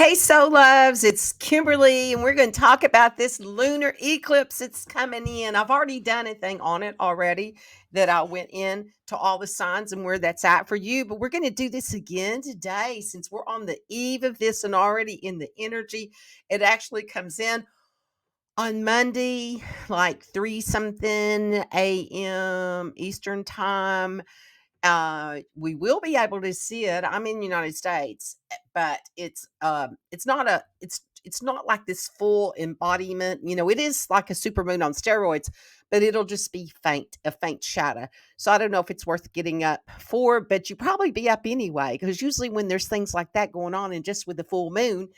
Hey, so loves, it's Kimberly, and we're going to talk about this lunar eclipse. It's coming in. I've already done a thing on it already that I went in to all the signs and where that's at for you. But we're going to do this again today since we're on the eve of this and already in the energy. It actually comes in on Monday, like 3 something a.m. Eastern time. We will be able to see it. I'm in the United States, but it's not like this full embodiment. It is like a supermoon on steroids, but it'll just be a faint shadow. So I don't know if it's worth getting up for, but you probably be up anyway, because usually when there's things like that going on, and just with the full moon,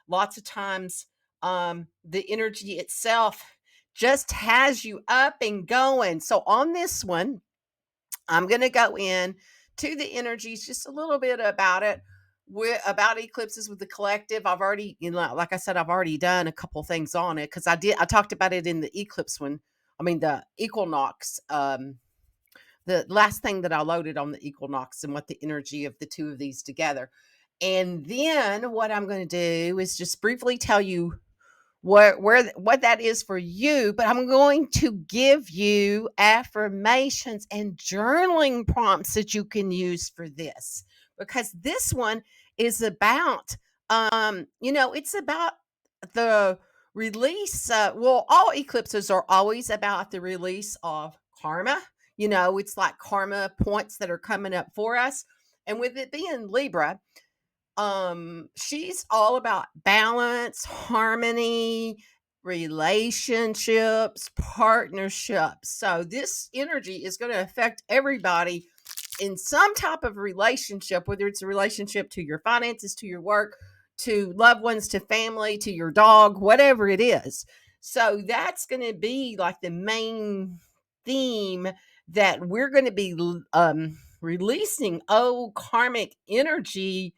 lots of times the energy itself just has you up and going. So on this one, I'm going to go in to the energies, just a little bit about it, about eclipses with the collective. I've already, like I said, I've already done a couple things on it because I talked about it in the eclipse one. I mean, the equinox, the last thing that I loaded on the equinox and what the energy of the two of these together. And then what I'm going to do is just briefly tell you what that is for you, but I'm going to give you affirmations and journaling prompts that you can use for this, because this one is about it's about the release. Well, all eclipses are always about the release of karma. It's like karma points that are coming up for us, and with it being Libra, she's all about balance, harmony, relationships, partnerships. So this energy is going to affect everybody in some type of relationship, whether it's a relationship to your finances, to your work, to loved ones, to family, to your dog, whatever it is. So that's going to be like the main theme that we're going to be releasing karmic energy.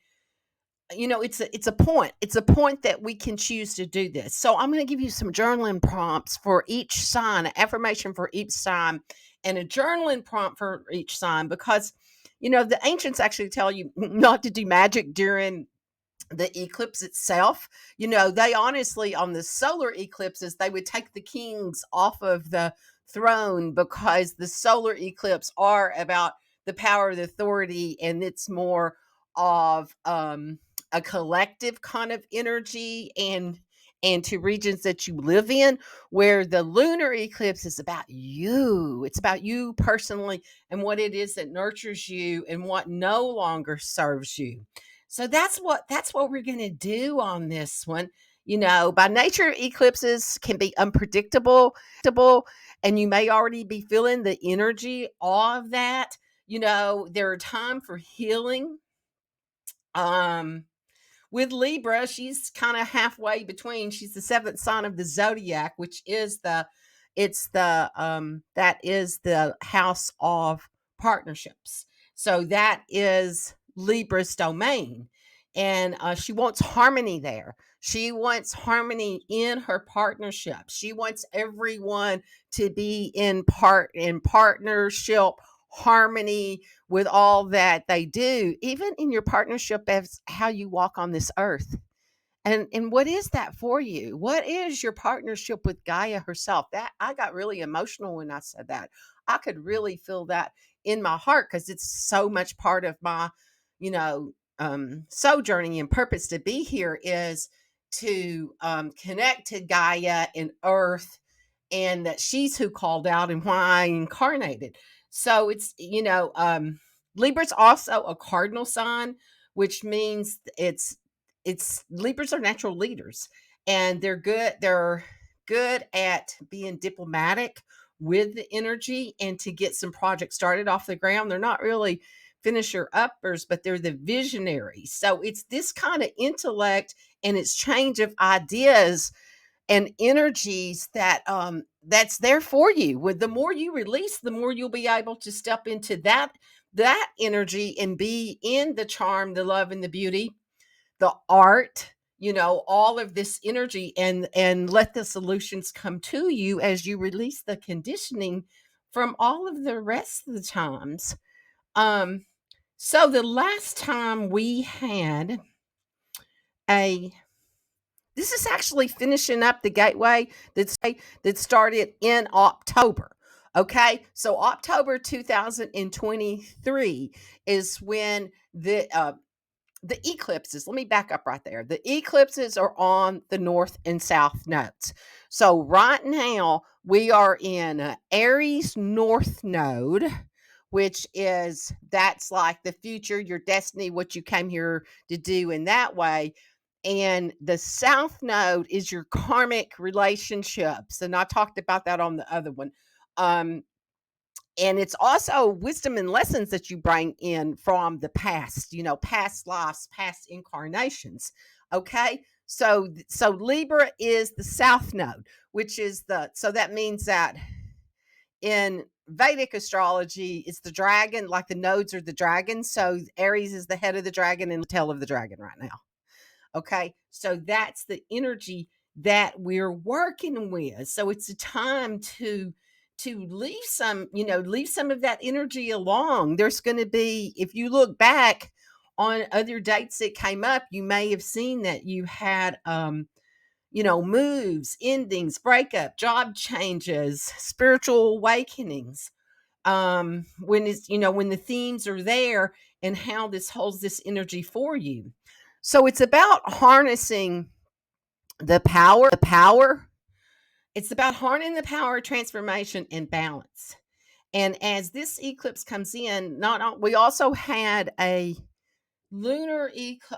It's a point that we can choose to do this. So I'm going to give you some journaling prompts for each sign, an affirmation for each sign, and a journaling prompt for each sign, because the ancients actually tell you not to do magic during the eclipse itself. They honestly, on the solar eclipses, they would take the kings off of the throne, because the solar eclipse are about the power of the authority, and it's more of a collective kind of energy, and to regions that you live in, where the lunar eclipse is about you. It's about you personally, and what it is that nurtures you and what no longer serves you. So that's what we're going to do on this one. By nature, eclipses can be unpredictable, and you may already be feeling the energy of that. There are time for healing. Um, with Libra, she's kind of halfway between. She's the seventh sign of the zodiac, which is that is the house of partnerships. So that is Libra's domain, and she wants harmony there. She wants harmony in her partnership. She wants everyone to be in partnership, harmony with all that they do, even in your partnership, as how you walk on this earth. And what is that for you? What is your partnership with Gaia herself? That I got really emotional when I said that. I could really feel that in my heart, because it's so much part of my, sojourning and purpose to be here is to connect to Gaia and Earth, and that she's who called out and why I incarnated. So it's, Libra's also a cardinal sign, which means it's Libras are natural leaders, and they're good at being diplomatic with the energy and to get some projects started off the ground. They're not really finisher uppers, but they're the visionaries. So it's this kind of intellect and its change of ideas and energies that's there for you. With the more you release, the more you'll be able to step into that energy and be in the charm, the love, and the beauty, the art, all of this energy, and let the solutions come to you as you release the conditioning from all of the rest of the times. um so the last time we had a this is actually finishing up the gateway that started in October. Okay, so October 2023 is when the eclipses, let me back up right there. The eclipses are on the north and south nodes. So right now we are in Aries north node, which is that's like the future, your destiny, what you came here to do in that way. And the south node is your karmic relationships. And I talked about that on the other one. Um, and it's also wisdom and lessons that you bring in from the past, past lives, past incarnations. Okay, so Libra is the south node, which is so that means that in Vedic astrology it's the dragon, like the nodes are the dragon. So Aries is the head of the dragon and the tail of the dragon right now. Okay, so that's the energy that we're working with. So it's a time to leave some of that energy along. There's going to be, if you look back on other dates that came up, you may have seen that you had moves, endings, breakup, job changes, spiritual awakenings. When it's, when the themes are there and how this holds this energy for you. So it's about harnessing the power. It's about harnessing the power of transformation and balance. And as this eclipse comes in, we also had a lunar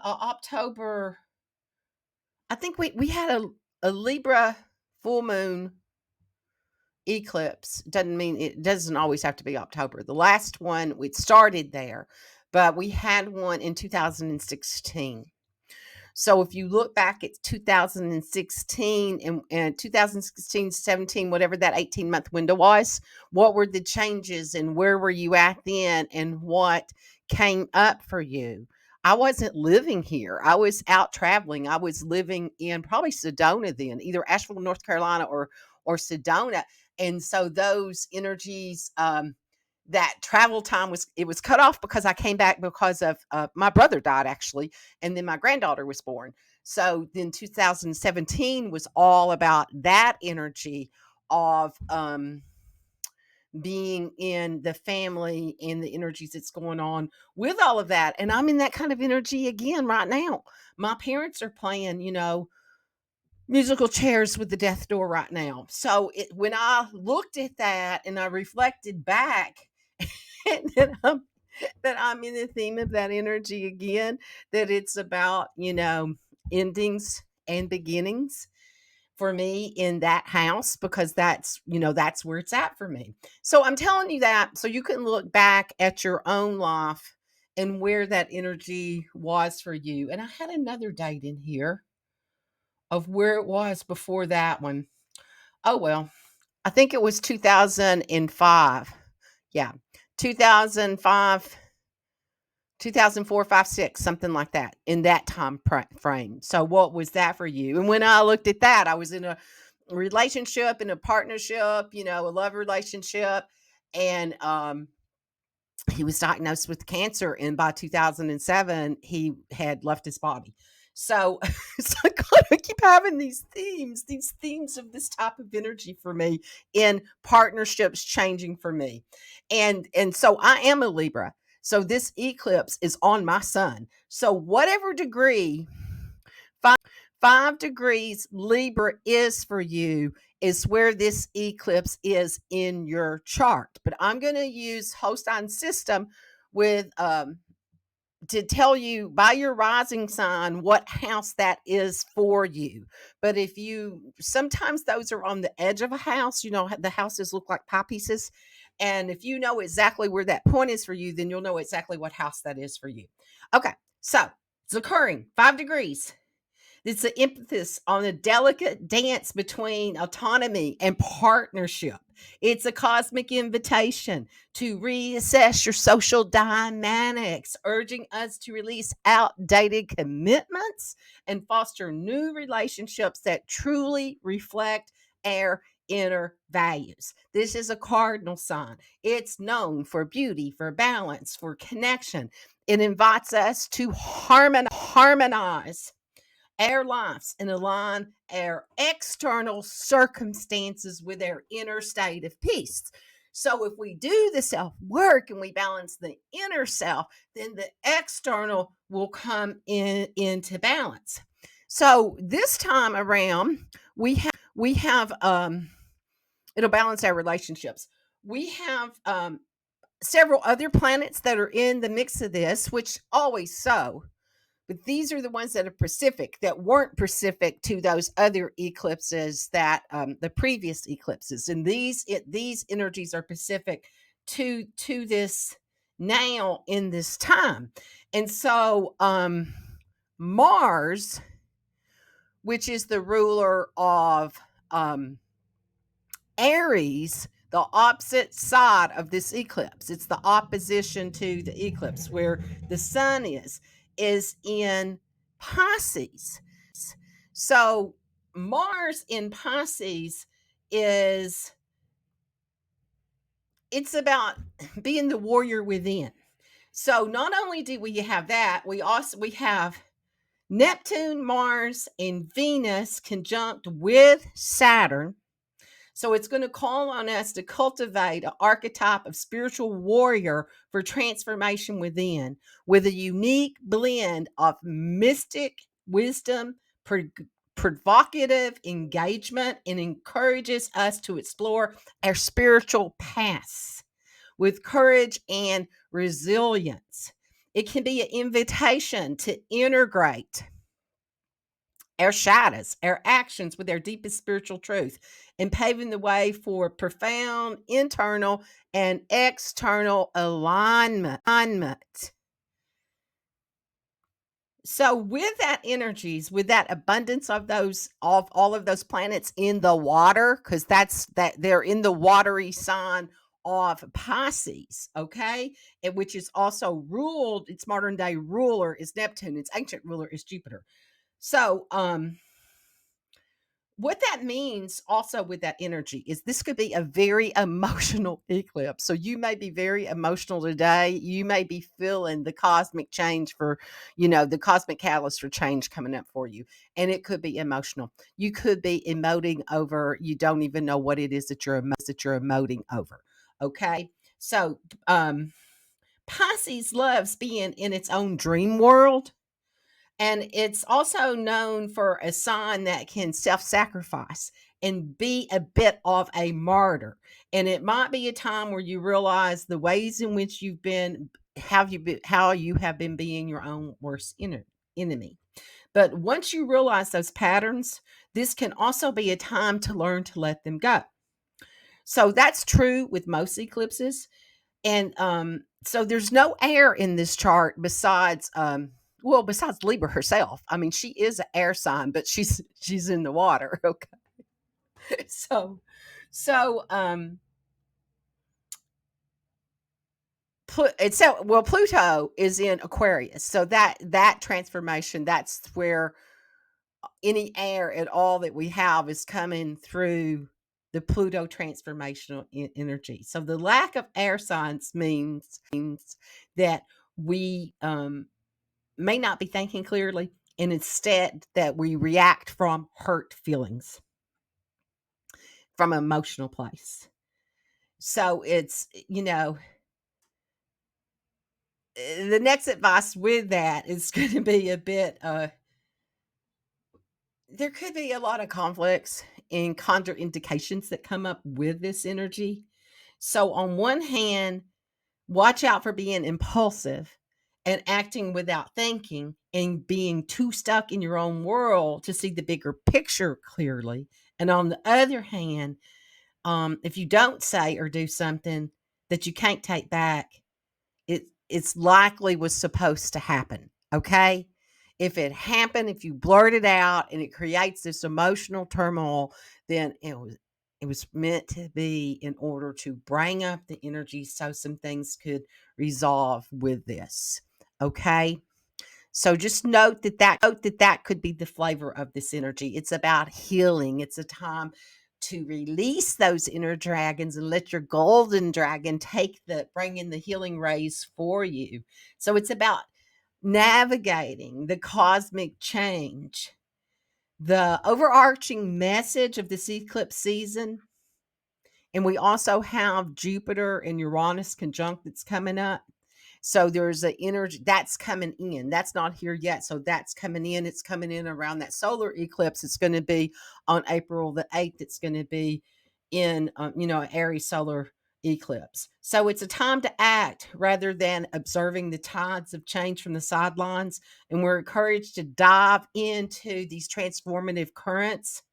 October. I think we had a Libra full moon eclipse. It doesn't always have to be October. The last one, we started there, but we had one in 2016. So if you look back at 2016 and 2016, 17, whatever that 18-month window was, what were the changes and where were you at then and what came up for you? I wasn't living here. I was out traveling. I was living in probably Sedona then, either Asheville, North Carolina or Sedona. And so those energies, that travel time was cut off because I came back because of my brother died actually, and then my granddaughter was born. So then 2017 was all about that energy of being in the family and the energies that's going on with all of that. And I'm in that kind of energy again right now. My parents are playing, musical chairs with the death door right now. So when I looked at that and I reflected back, and that I'm in the theme of that energy again, that it's about, endings and beginnings for me in that house, because that's where it's at for me. So I'm telling you that so you can look back at your own life and where that energy was for you. And I had another date in here of where it was before that one. Oh, well, I think it was 2005. Yeah. 2005, 2004, 5, 6, something like that, in that time frame. So what was that for you? And when I looked at that, I was in a relationship, in a partnership, a love relationship. And he was diagnosed with cancer, and by 2007 he had left his body. So it's like, God, I keep having these themes of this type of energy for me in partnerships changing for me. And so I am a Libra. So this eclipse is on my sun. So whatever degree, 5 degrees Libra is for you, is where this eclipse is in your chart. But I'm going to use Holstein system with to tell you by your rising sign what house that is for you. But if you sometimes those are on the edge of a house, the houses look like pie pieces. And if you know exactly where that point is for you, then you'll know exactly what house that is for you. Okay, so it's occurring 5 degrees. It's an emphasis on a delicate dance between autonomy and partnership. It's a cosmic invitation to reassess your social dynamics, urging us to release outdated commitments and foster new relationships that truly reflect our inner values. This is a cardinal sign. It's known for beauty, for balance, for connection. It invites us to harmonize our lives and align our external circumstances with our inner state of peace. So if we do the self work and we balance the inner self, then the external will come into balance. So this time around, we have it'll balance our relationships. We have several other planets that are in the mix of this, which always so. But these are the ones that are Pacific, that weren't Pacific to those other eclipses, that the previous eclipses. And these energies are Pacific to this now in this time. And so Mars, which is the ruler of Aries, the opposite side of this eclipse. It's the opposition to the eclipse, where the sun is in Pisces. So Mars in Pisces it's about being the warrior within. So not only do we have that, we have Neptune, Mars, and Venus conjunct with Saturn. So it's going to call on us to cultivate an archetype of spiritual warrior for transformation within, with a unique blend of mystic wisdom, provocative engagement, and encourages us to explore our spiritual paths with courage and resilience. It can be an invitation to integrate our shadows, our actions with our deepest spiritual truth, and paving the way for profound internal and external alignment. So with that energies, with that abundance of all of those planets in the water, because that they're in the watery sign of Pisces, okay, and which is also ruled, its modern day ruler is Neptune, its ancient ruler is Jupiter. So what that means also with that energy is this could be a very emotional eclipse. So you may be very emotional today. You may be feeling the cosmic change the cosmic catalyst for change coming up for you. And it could be emotional. You could be emoting over, you don't even know what it is that you're emoting over. Okay. So Pisces loves being in its own dream world. And it's also known for a sign that can self-sacrifice and be a bit of a martyr. And it might be a time where you realize the ways in which how you have been being your own worst enemy. But once you realize those patterns, this can also be a time to learn to let them go. So that's true with most eclipses. And so there's no air in this chart besides Libra herself. I mean, she is an air sign, but she's in the water. Okay. So Pluto is in Aquarius. So that transformation, that's where any air at all that we have is coming through the Pluto transformational energy. So the lack of air signs means that we may not be thinking clearly, and instead that we react from hurt feelings, from an emotional place. So it's, the next advice with that is going to be a bit, there could be a lot of conflicts and contraindications that come up with this energy. So on one hand, watch out for being impulsive and acting without thinking and being too stuck in your own world to see the bigger picture clearly. And on the other hand, if you don't say or do something that you can't take back, it's likely was supposed to happen. Okay. If it happened, if you blurt it out and it creates this emotional turmoil, then it was meant to be in order to bring up the energy so some things could resolve with this. Okay. So just note that could be the flavor of this energy. It's about healing. It's a time to release those inner dragons and let your golden dragon bring in the healing rays for you. So it's about navigating the cosmic change The overarching message of this eclipse season, and we also have Jupiter and Uranus conjunct that's coming up. So there's an energy that's coming in. That's not here yet. So that's coming in. It's coming in around that solar eclipse. It's going to be on April the 8th. It's going to be in, Aries solar eclipse. So it's a time to act rather than observing the tides of change from the sidelines. And we're encouraged to dive into these transformative currents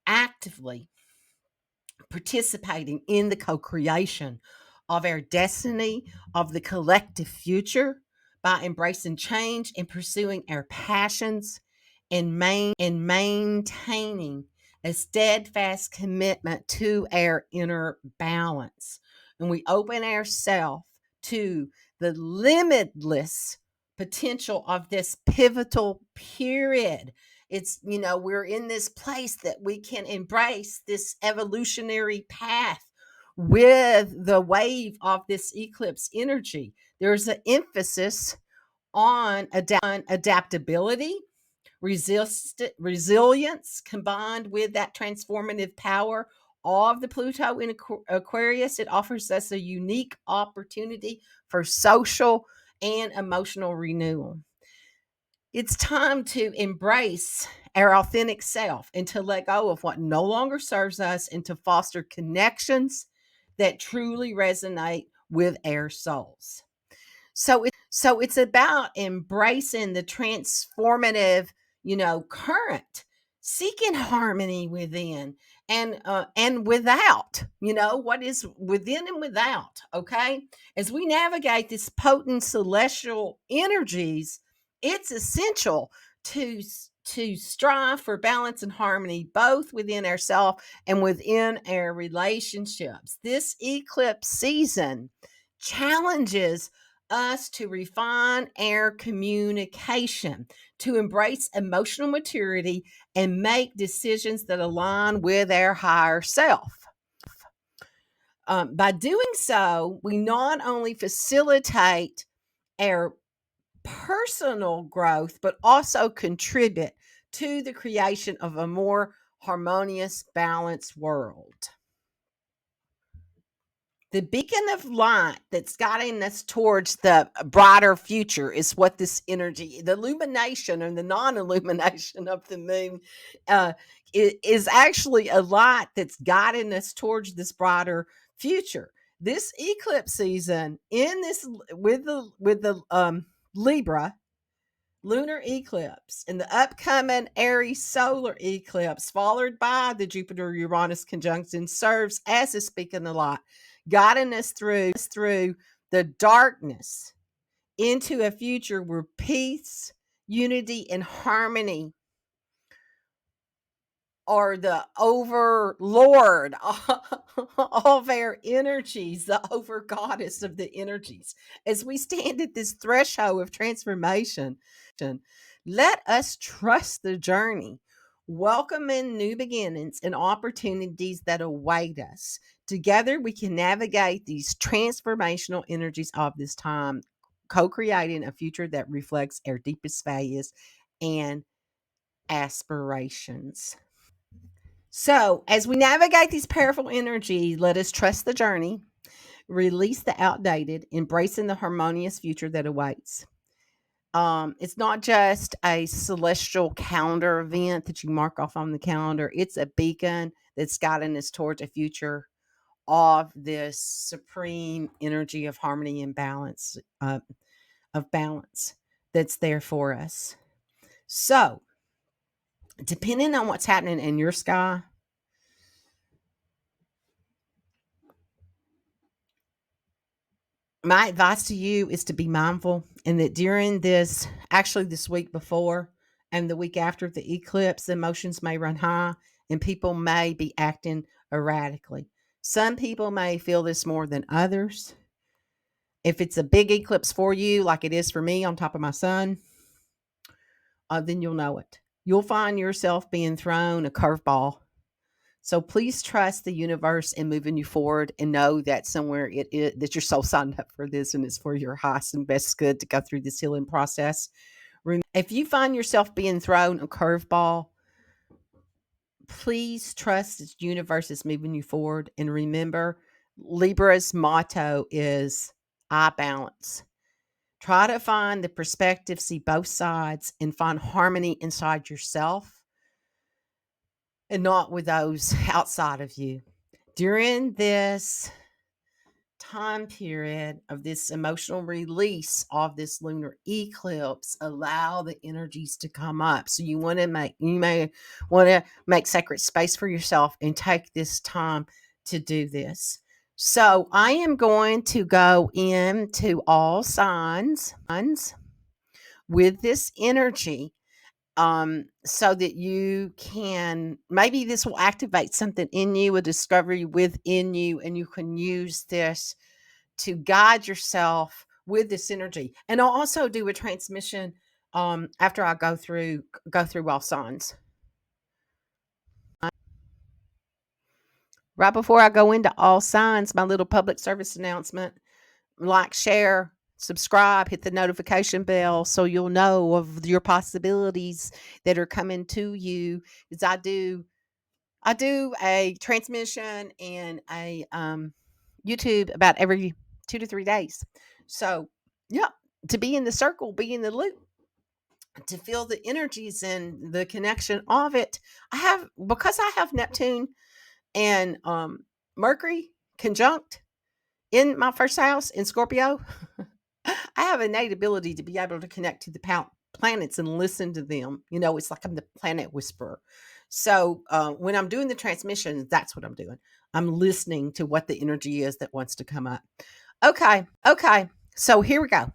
actively, participating in the co-creation of our destiny, of the collective future, by embracing change and pursuing our passions and maintaining a steadfast commitment to our inner balance. And we open ourselves to the limitless potential of this pivotal period. It's, we're in this place that we can embrace this evolutionary path with the wave of this eclipse energy. There's an emphasis on adaptability, resilience, combined with that transformative power of the Pluto in Aquarius. It offers us a unique opportunity for social and emotional renewal. It's time to embrace our authentic self and to let go of what no longer serves us and to foster connections that truly resonate with our souls. So it's about embracing the transformative, current, seeking harmony within and without, what is within and without. Okay, as we navigate this potent celestial energies, it's essential to strive for balance and harmony both within ourselves and within our relationships. This eclipse season challenges us to refine our communication, to embrace emotional maturity, and make decisions that align with our higher self. By doing so, we not only facilitate our personal growth, but also contribute to the creation of a more harmonious, balanced world. The beacon of light that's guiding us towards the brighter future is what this energy, the illumination and the non-illumination of the moon, is actually a light that's guiding us towards this brighter future. This eclipse season, in this with the Libra lunar eclipse and the upcoming Aries solar eclipse, followed by the Jupiter Uranus conjunction, serves as a beacon of light, guiding us through the darkness into a future where peace, unity, and harmony are the overlord of our energies, the over goddess of the energies. As we stand at this threshold of transformation, let us trust the journey, welcoming new beginnings and opportunities that await us. Together, we can navigate these transformational energies of this time, co creating a future that reflects our deepest values and aspirations. So, as we navigate these powerful energies, let us trust the journey, release the outdated, embracing the harmonious future that awaits. It's not just a celestial calendar event that you mark off on the calendar. It's a beacon that's guiding us towards a future of this supreme energy of harmony and balance, of balance that's there for us. So, depending on what's happening in your sky, my advice to you is to be mindful and that during this week before and the week after the eclipse, emotions may run high and people may be acting erratically. Some people may feel this more than others. If it's a big eclipse for you, like it is for me on top of my sun, then you'll know it. You'll find yourself being thrown a curveball. So please trust the universe in moving you forward and know that somewhere it is that your soul signed up for this and it's for your highest and best good to go through this healing process. If you find yourself being thrown a curveball, please trust the universe is moving you forward. And remember, Libra's motto is I balance. Try to find the perspective, see both sides, and find harmony inside yourself and not with those outside of you. During this time period of this emotional release of this lunar eclipse, allow the energies to come up. So you may want to make sacred space for yourself and take this time to do this. So I am going to go into all signs with this energy, so that you can, maybe this will activate something in you, a discovery within you, and you can use this to guide yourself with this energy. And I'll also do a transmission after I go through all signs. Right before I go into all signs, my little public service announcement: like, share, subscribe, hit the notification bell so you'll know of your possibilities that are coming to you. As I do a transmission and a YouTube about every 2 to 3 days. So, yeah, to be in the circle, be in the loop, to feel the energies and the connection of it. Because I have Neptune and Mercury conjunct in my first house in Scorpio, I have an innate ability to be able to connect to the planets and listen to them. It's like I'm the planet whisperer. So when I'm doing the transmission, that's what I'm doing. I'm listening to what the energy is that wants to come up. Okay. So here we go.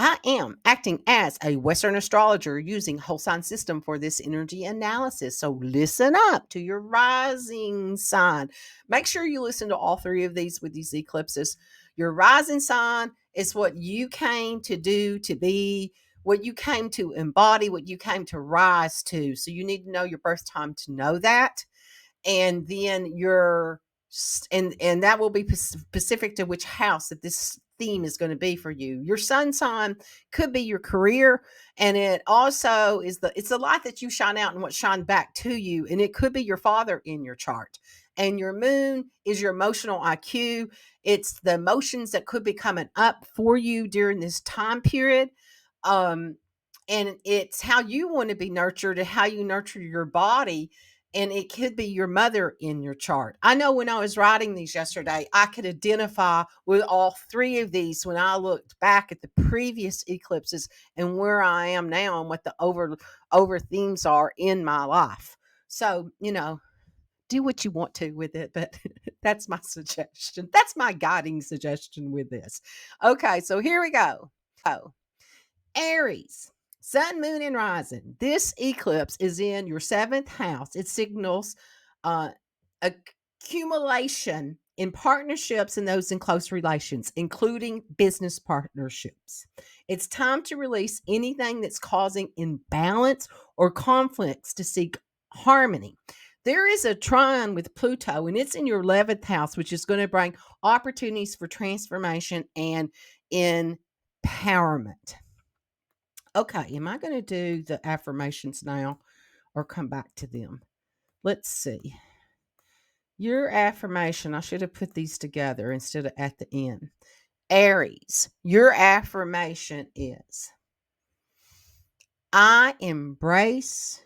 I am acting as a Western astrologer using whole sign system for this energy analysis. So listen up to your rising sign. Make sure you listen to all three of these with these eclipses. Your rising sign is what you came to do, to be, what you came to embody, what you came to rise to. So you need to know your birth time to know that. And then and that will be specific to which house that this theme is going to be for you. Your sun sign could be your career, and it also is it's the light that you shine out and what shine back to you, and it could be your father in your chart. And your moon is your emotional IQ. It's the emotions that could be coming up for you during this time period. And it's how you want to be nurtured and how you nurture your body. And it could be your mother in your chart. I know when I was writing these yesterday, I could identify with all three of these when I looked back at the previous eclipses and where I am now and what the over themes are in my life. So, do what you want to with it, but that's my suggestion. That's my guiding suggestion with this. Okay, so here we go. Aries, sun, moon, and rising. This eclipse is in your 7th house. It signals accumulation in partnerships and those in close relations, including business partnerships. It's time to release anything that's causing imbalance or conflicts to seek harmony. There is a trine with Pluto, and it's in your 11th house, which is going to bring opportunities for transformation and empowerment. Okay, am I going to do the affirmations now or come back to them? Let's see. Your affirmation, I should have put these together instead of at the end. Aries, your affirmation is: I embrace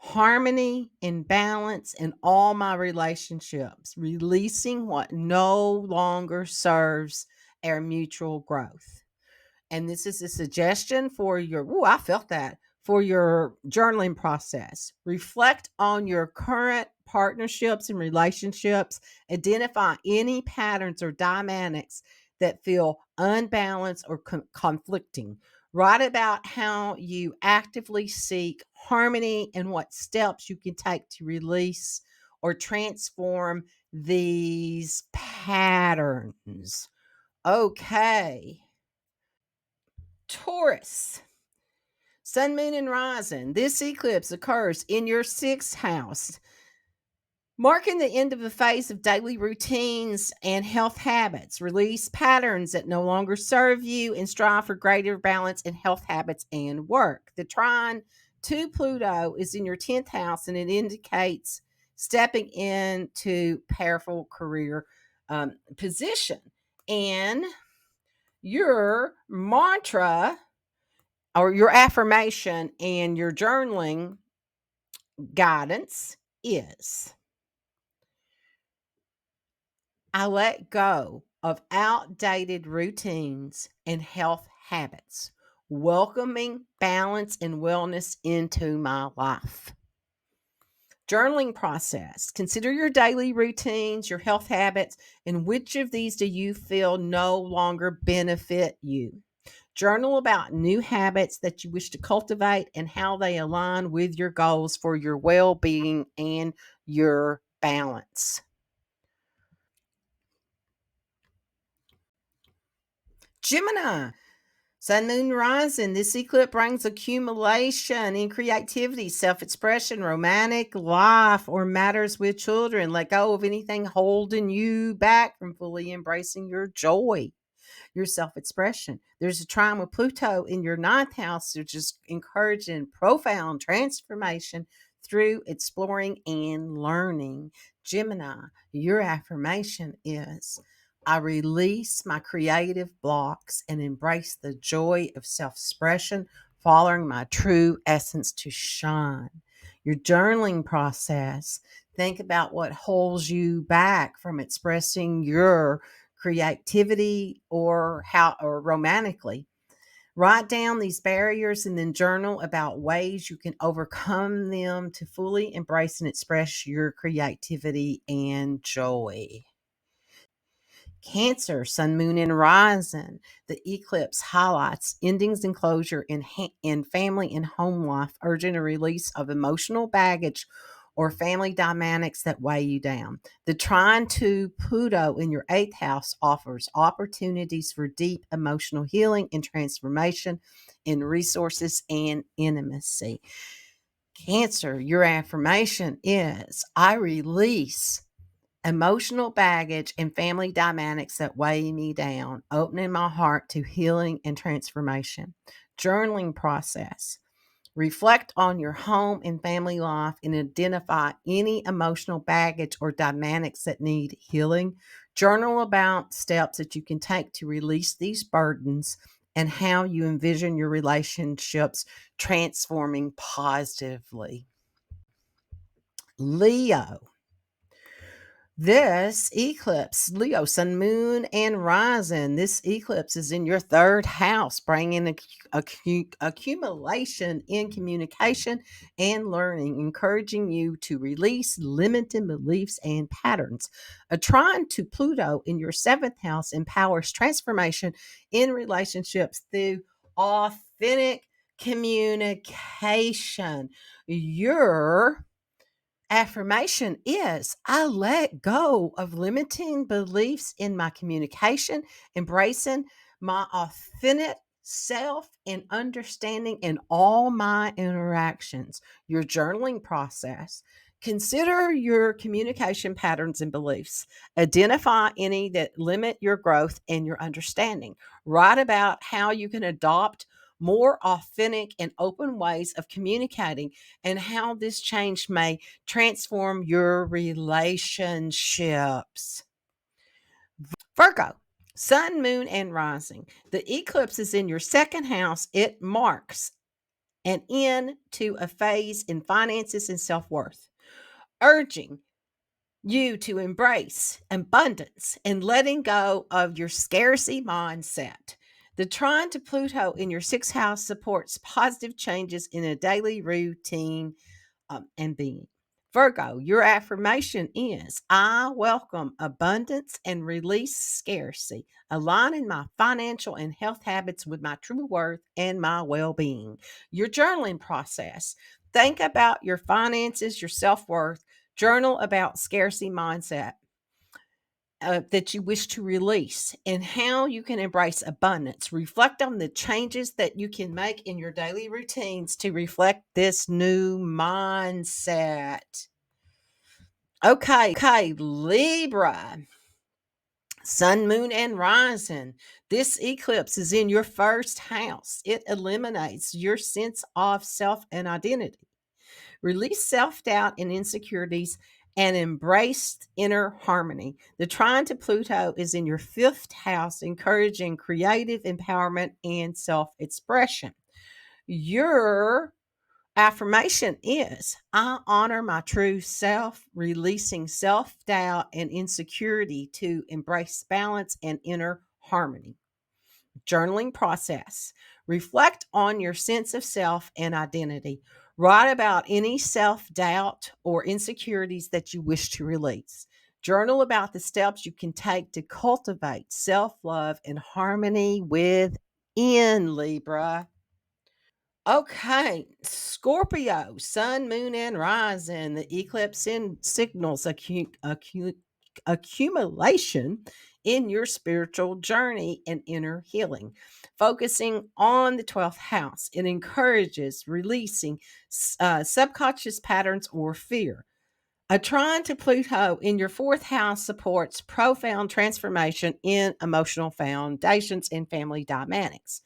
harmony and balance in all my relationships, releasing what no longer serves our mutual growth. And this is a suggestion for I felt that, for your journaling process. Reflect on your current partnerships and relationships. Identify any patterns or dynamics that feel unbalanced or conflicting. Write about how you actively seek harmony and what steps you can take to release or transform these patterns. Okay. Taurus, sun, moon, and rising. This eclipse occurs in your 6th house, marking the end of a phase of daily routines and health habits. Release patterns that no longer serve you and strive for greater balance in health habits and work. The trine 2 Pluto is in your 10th house, and it indicates stepping into powerful career position. And your mantra or your affirmation and your journaling guidance is: I let go of outdated routines and health habits, welcoming balance and wellness into my life. Journaling process. Consider your daily routines, your health habits, and which of these do you feel no longer benefit you. Journal about new habits that you wish to cultivate and how they align with your goals for your well being and your balance. Gemini. Sun, Moon, Rising. This eclipse brings accumulation in creativity, self expression, romantic life, or matters with children. Let go of anything holding you back from fully embracing your joy, your self expression. There's a trine with Pluto in your ninth house, which is encouraging profound transformation through exploring and learning. Gemini, your affirmation is: I release my creative blocks and embrace the joy of self expression, following my true essence to shine. Your journaling process: think about what holds you back from expressing your creativity or romantically. Write down these barriers and then journal about ways you can overcome them to fully embrace and express your creativity and joy. Cancer, Sun, Moon, and Rising. The eclipse highlights endings and closure in family and home life, urging a release of emotional baggage or family dynamics that weigh you down. The trine to Pluto in your eighth house offers opportunities for deep emotional healing and transformation in resources and intimacy. Cancer, your affirmation is: I release emotional baggage and family dynamics that weigh me down, opening my heart to healing and transformation. Journaling process. Reflect on your home and family life and identify any emotional baggage or dynamics that need healing. Journal about steps that you can take to release these burdens and how you envision your relationships transforming positively. Leo. This eclipse, Leo, Sun, Moon, and Rising. This eclipse is in your third house, bringing accumulation in communication and learning, encouraging you to release limiting beliefs and patterns. A trine to Pluto in your seventh house empowers transformation in relationships through authentic communication. Your affirmation is: I let go of limiting beliefs in my communication, embracing my authentic self and understanding in all my interactions. Your journaling process: consider your communication patterns and beliefs. Identify any that limit your growth and your understanding. Write about how you can adopt more authentic and open ways of communicating and how this change may transform your relationships. Virgo, Sun, Moon, and Rising. The eclipse is in your second house. It marks an end to a phase in finances and self worth, urging you to embrace abundance and letting go of your scarcity mindset. The trine to Pluto in your sixth house supports positive changes in a daily routine and being. Virgo, your affirmation is: I welcome abundance and release scarcity, aligning my financial and health habits with my true worth and my well being. Your journaling process: think about your finances, your self worth, journal about scarcity mindset. That you wish to release and how you can embrace abundance. Reflect on the changes that you can make in your daily routines to reflect this new mindset. Okay, Libra. Sun, moon, and rising. This eclipse is in your first house. It eliminates your sense of self and identity. Release self doubt and insecurities and embrace inner harmony. The trine to Pluto is in your fifth house, encouraging creative empowerment and self expression. Your affirmation is I honor my true self, releasing self doubt and insecurity to embrace balance and inner harmony. Journaling process. Reflect on your sense of self and identity. Write about any self doubt or insecurities that you wish to release. Journal about the steps you can take to cultivate self love and harmony within, Libra. Okay, Scorpio, sun, moon, and rising. The eclipse signals accumulation in your spiritual journey and inner healing. Focusing on the 12th house, it encourages releasing subconscious patterns or fear. A trine to Pluto in your fourth house supports profound transformation in emotional foundations and family dynamics.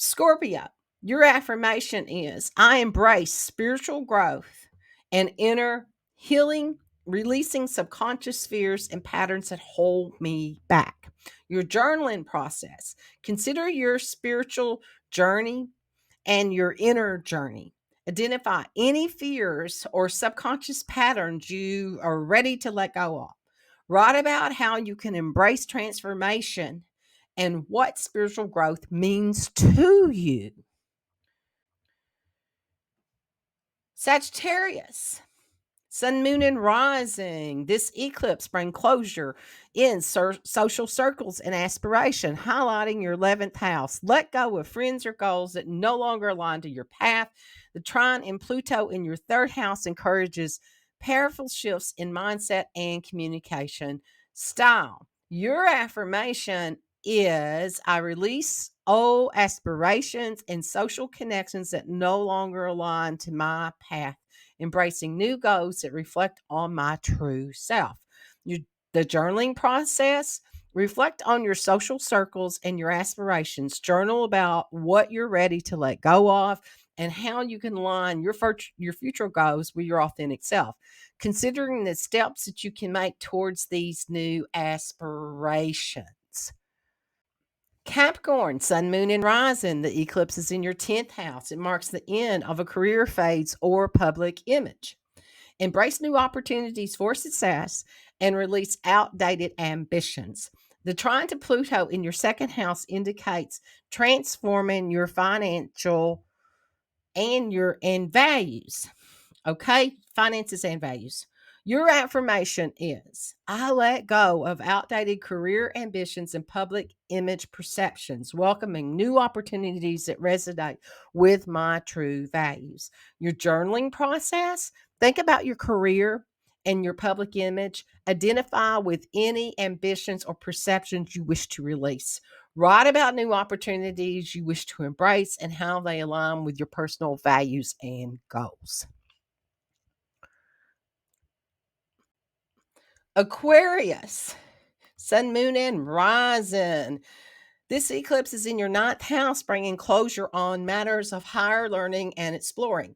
Scorpio, your affirmation is I embrace spiritual growth and inner healing, releasing subconscious fears and patterns that hold me back. Your journaling process. Consider your spiritual journey and your inner journey. Identify any fears or subconscious patterns you are ready to let go of. Write about how you can embrace transformation and what spiritual growth means to you. Sagittarius, sun, moon, and rising. This eclipse brings closure in social circles and aspiration, highlighting your 11th house. Let go of friends or goals that no longer align to your path. The trine in Pluto in your third house encourages powerful shifts in mindset and communication style. Your affirmation is I release old aspirations and social connections that no longer align to my path, embracing new goals that reflect on my true self. The journaling process, reflect on your social circles and your aspirations. Journal about what you're ready to let go of and how you can align your future goals with your authentic self. Considering the steps that you can make towards these new aspirations. Capricorn, sun, moon, and rising. The eclipse is in your 10th house. It marks the end of a career phase or public image. Embrace new opportunities for success and release outdated ambitions. The trine to Pluto in your second house indicates transforming your financial and values. Okay, finances and values. Your affirmation is I let go of outdated career ambitions and public image perceptions, welcoming new opportunities that resonate with my true values. Your journaling process, think about your career and your public image, identify with any ambitions or perceptions you wish to release. Write about new opportunities you wish to embrace and how they align with your personal values and goals. Aquarius, sun, moon, and rising. This eclipse is in your ninth house, bringing closure on matters of higher learning and exploring.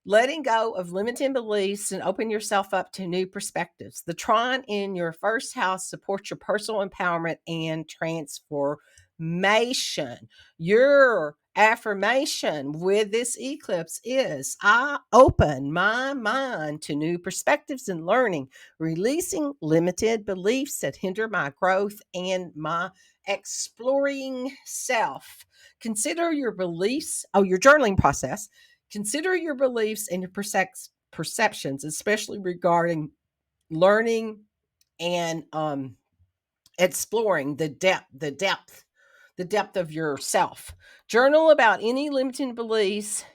Letting go of limiting beliefs and open yourself up to new perspectives. The trine in your first house supports your personal empowerment and transformation. Your affirmation with this eclipse is I open my mind to new perspectives and learning, releasing limited beliefs that hinder my growth and my exploring self. Consider your beliefs, your journaling process. Consider your beliefs and your perceptions, especially regarding learning and exploring the depth of yourself. Journal about any limiting beliefs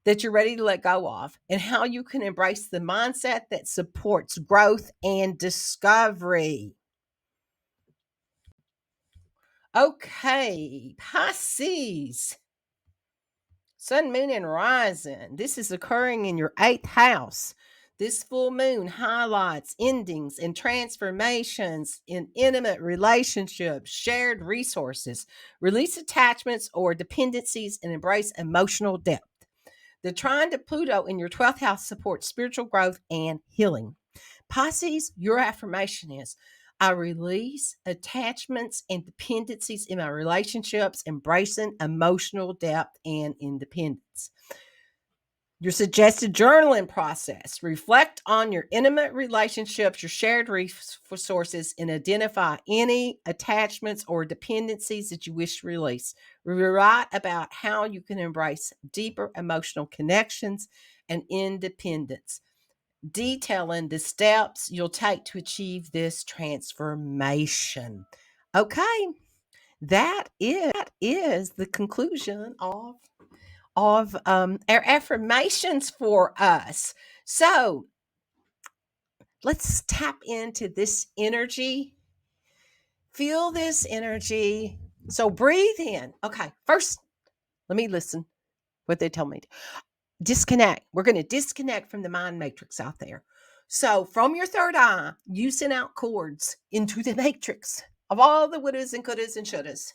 that you're ready to let go of and how you can embrace the mindset that supports growth and discovery. Okay, Pisces, sun, moon, and rising. This is occurring in your eighth house. This full moon highlights endings and transformations in intimate relationships, shared resources, release attachments or dependencies, and embrace emotional depth. The trine to Pluto in your 12th house supports spiritual growth and healing. Pisces, your affirmation is I release attachments and dependencies in my relationships, embracing emotional depth and independence. Your suggested journaling process. Reflect on your intimate relationships, your shared resources, and identify any attachments or dependencies that you wish to release. Write about how you can embrace deeper emotional connections and independence, detailing the steps you'll take to achieve this transformation. Okay, that is the conclusion of our affirmations for us. So let's tap into this energy. Feel this energy. So breathe in. Okay, first, let me listen what they tell me. Disconnect. We're going to disconnect from the mind matrix out there. So from your third eye, you send out cords into the matrix of all the wouldas and couldas and shouldas.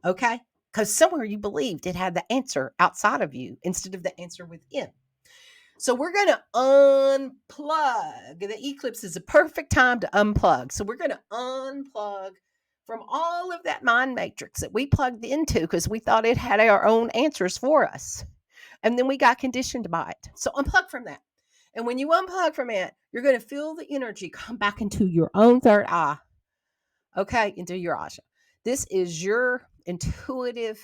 Okay? Because somewhere you believed it had the answer outside of you instead of the answer within. So we're going to unplug. The eclipse is a perfect time to unplug. So we're going to unplug from all of that mind matrix that we plugged into because we thought it had our own answers for us. And then we got conditioned by it. So unplug from that. And when you unplug from it, you're going to feel the energy come back into your own third eye. Okay, into your asha. This is your intuitive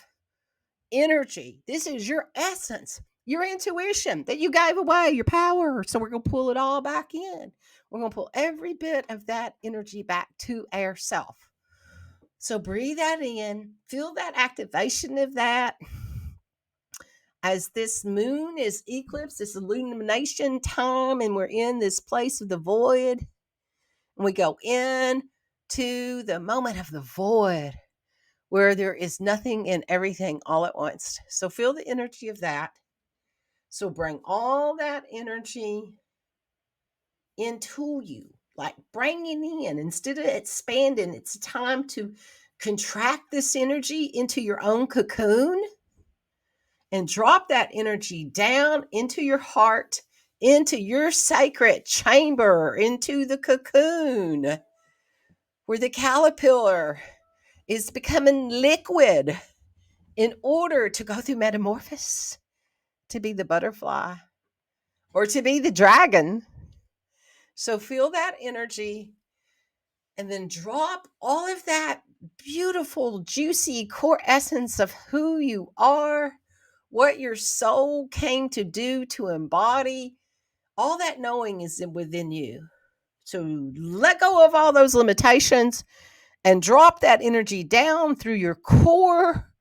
energy. This is your essence, your intuition that you gave away, your power. So we're going to pull it all back in. We're going to pull every bit of that energy back to ourself. So breathe that in, feel that activation of that. As this moon is eclipse, this illumination time, and we're in this place of the void, and we go in to the moment of the void where there is nothing and everything all at once. So feel the energy of that. So bring all that energy into you, like bringing in instead of expanding. It's time to contract this energy into your own cocoon and drop that energy down into your heart, into your sacred chamber, into the cocoon where the caterpillar is becoming liquid in order to go through metamorphosis to be the butterfly or to be the dragon. So feel that energy and then drop all of that beautiful, juicy core essence of who you are, what your soul came to do, to embody. All that knowing is within you. So let go of all those limitations and drop that energy down through your core,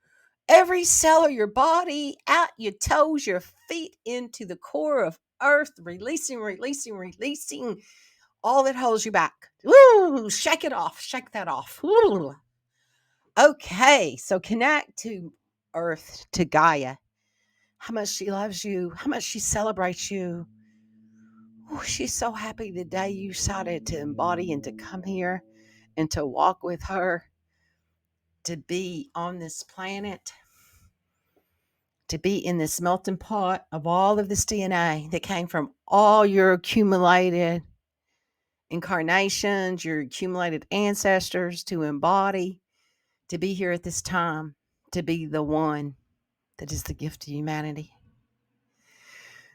every cell of your body, out your toes, your feet, into the core of earth, releasing all that holds you back. Woo! Shake it off. Shake that off. Woo! Okay, so connect to earth, to Gaia. How much she loves you, how much she celebrates you. Ooh, she's so happy the day you decided to embody and to come here and to walk with her, to be on this planet, to be in this melting pot of all of this DNA that came from all your accumulated incarnations, your accumulated ancestors, to embody, to be here at this time, to be the one that is the gift to humanity.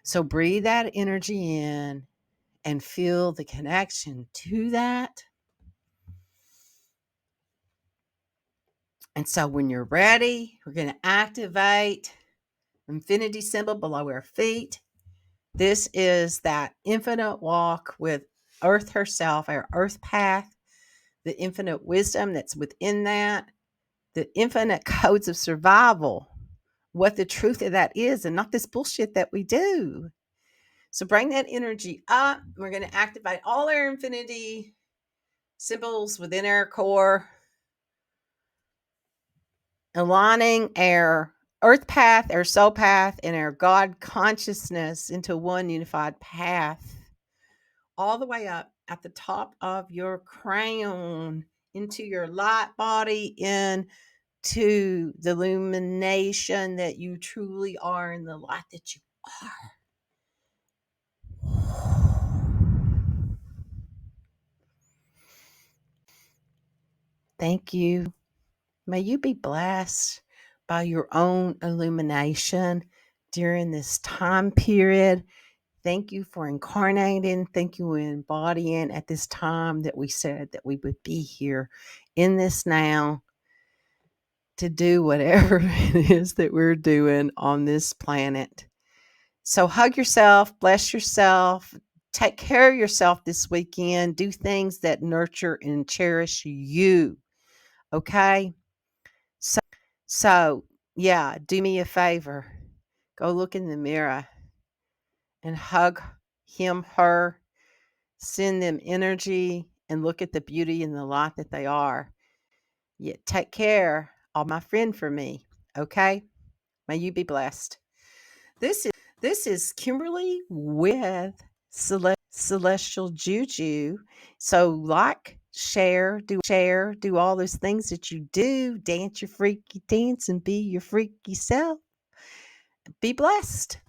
So breathe that energy in and feel the connection to that. And so when you're ready, we're going to activate infinity symbol below our feet. This is that infinite walk with Earth herself, our Earth path, the infinite wisdom that's within that, the infinite codes of survival, what the truth of that is, and not this bullshit that we do. So bring that energy up. We're going to activate all our infinity symbols within our core, aligning our earth path, our soul path, and our God consciousness into one unified path. all the way up at the top of your crown into your light body, into the illumination that you truly are and the light that you are. Thank you. May you be blessed by your own illumination during this time period. Thank you for incarnating. Thank you for embodying at this time that we said that we would be here in this now to do whatever it is that we're doing on this planet. So hug yourself, bless yourself, take care of yourself this weekend. Do things that nurture and cherish you. Okay? So, yeah, do me a favor. Go look in the mirror and hug him, her, send them energy, and look at the beauty and the light that they are. Yeah, take care, all my friend, for me. Okay? May you be blessed. This is Kimberly with Celestial Juju. So like, share, do all those things that you do. Dance your freaky dance and be your freaky self. Be blessed.